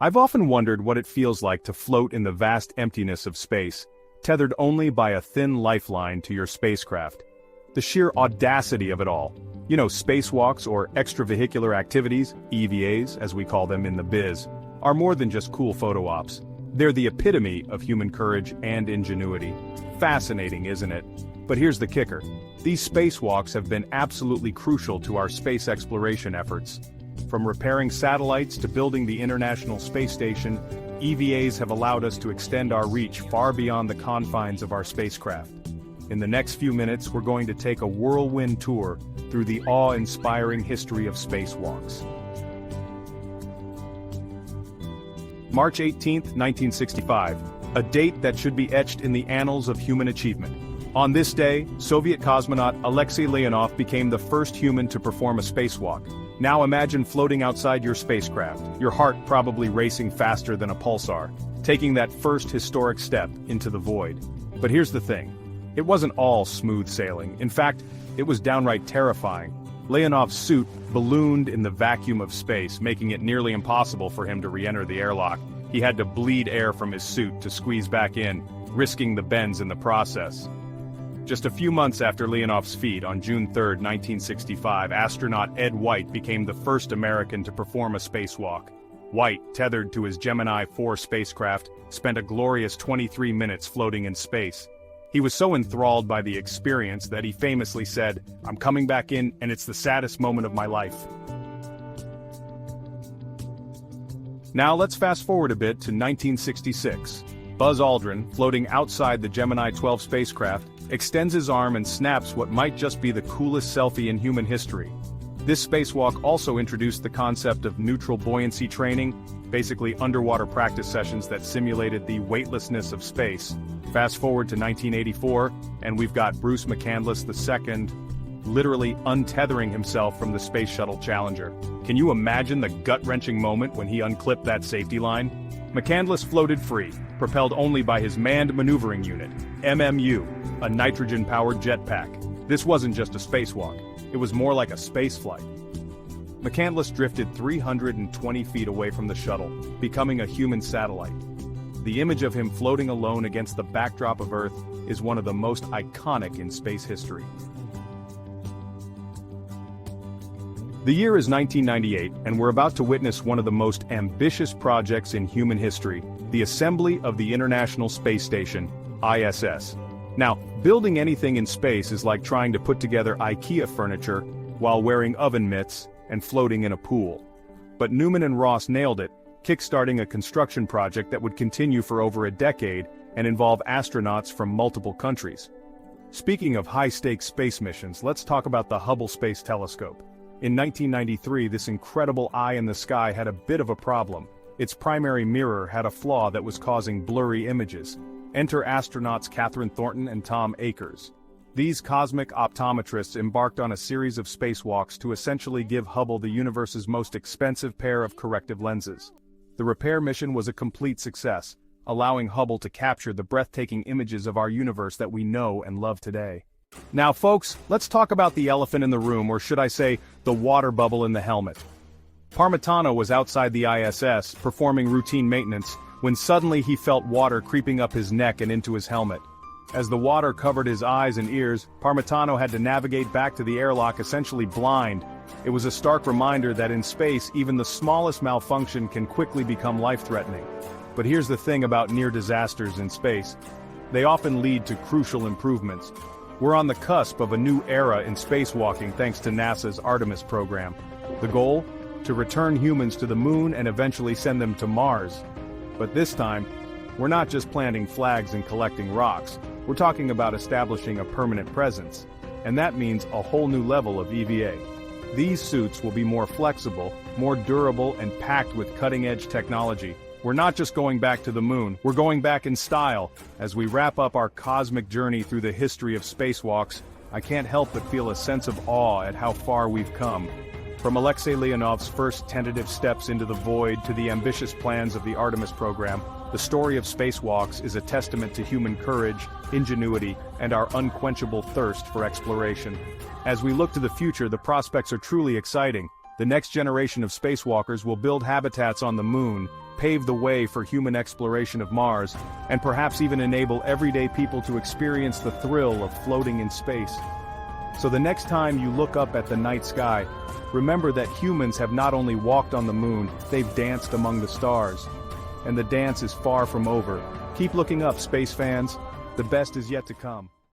I've often wondered what it feels like to float in the vast emptiness of space, tethered only by a thin lifeline to your spacecraft. The sheer audacity of it all. You know, spacewalks or extravehicular activities, EVAs as we call them in the biz, are more than just cool photo ops. They're the epitome of human courage and ingenuity. Fascinating, isn't it? But here's the kicker. These spacewalks have been absolutely crucial to our space exploration efforts. From repairing satellites to building the International Space Station, EVAs have allowed us to extend our reach far beyond the confines of our spacecraft. In the next few minutes, we're going to take a whirlwind tour through the awe-inspiring history of spacewalks. March 18, 1965, a date that should be etched in the annals of human achievement. On this day, Soviet cosmonaut Alexei Leonov became the first human to perform a spacewalk. Now imagine floating outside your spacecraft, your heart probably racing faster than a pulsar, taking that first historic step into the void. But here's the thing. It wasn't all smooth sailing. In fact, it was downright terrifying. Leonov's suit ballooned in the vacuum of space, making it nearly impossible for him to re-enter the airlock. He had to bleed air from his suit to squeeze back in, risking the bends in the process. Just a few months after Leonov's feat, on June 3, 1965, astronaut Ed White became the first American to perform a spacewalk. White, tethered to his Gemini 4 spacecraft, spent a glorious 23 minutes floating in space. He was so enthralled by the experience that he famously said, "I'm coming back in, and it's the saddest moment of my life." Now let's fast forward a bit to 1966. Buzz Aldrin, floating outside the Gemini 12 spacecraft, extends his arm and snaps what might just be the coolest selfie in human history. This spacewalk also introduced the concept of neutral buoyancy training, basically underwater practice sessions that simulated the weightlessness of space. Fast forward to 1984, and we've got Bruce McCandless II literally untethering himself from the Space Shuttle Challenger. Can you imagine the gut-wrenching moment when he unclipped that safety line? McCandless floated free, propelled only by his Manned Maneuvering Unit, MMU, a nitrogen-powered jetpack. This wasn't just a spacewalk, it was more like a spaceflight. McCandless drifted 320 feet away from the shuttle, becoming a human satellite. The image of him floating alone against the backdrop of Earth is one of the most iconic in space history. The year is 1998, and we're about to witness one of the most ambitious projects in human history, the assembly of the International Space Station, ISS. Now, building anything in space is like trying to put together IKEA furniture while wearing oven mitts and floating in a pool. But Newman and Ross nailed it, kickstarting a construction project that would continue for over a decade and involve astronauts from multiple countries. Speaking of high-stakes space missions, let's talk about the Hubble Space Telescope. In 1993, this incredible eye in the sky had a bit of a problem. Its primary mirror had a flaw that was causing blurry images. Enter astronauts Catherine Thornton and Tom Akers. These cosmic optometrists embarked on a series of spacewalks to essentially give Hubble the universe's most expensive pair of corrective lenses. The repair mission was a complete success, allowing Hubble to capture the breathtaking images of our universe that we know and love today. Now folks, let's talk about the elephant in the room, or should I say, the water bubble in the helmet. Parmitano was outside the ISS, performing routine maintenance, when suddenly he felt water creeping up his neck and into his helmet. As the water covered his eyes and ears, Parmitano had to navigate back to the airlock essentially blind. It was a stark reminder that in space, even the smallest malfunction can quickly become life-threatening. But here's the thing about near disasters in space. They often lead to crucial improvements. We're on the cusp of a new era in spacewalking thanks to NASA's Artemis program. The goal? To return humans to the moon and eventually send them to Mars. But this time, we're not just planting flags and collecting rocks. We're talking about establishing a permanent presence. And that means a whole new level of EVA. These suits will be more flexible, more durable, and packed with cutting-edge technology. We're not just going back to the moon, we're going back in style. As we wrap up our cosmic journey through the history of spacewalks, I can't help but feel a sense of awe at how far we've come. From Alexei Leonov's first tentative steps into the void to the ambitious plans of the Artemis program, the story of spacewalks is a testament to human courage, ingenuity, and our unquenchable thirst for exploration. As we look to the future, the prospects are truly exciting. The next generation of spacewalkers will build habitats on the moon, pave the way for human exploration of Mars, and perhaps even enable everyday people to experience the thrill of floating in space. So the next time you look up at the night sky, remember that humans have not only walked on the moon, they've danced among the stars. And the dance is far from over. Keep looking up, space fans. The best is yet to come.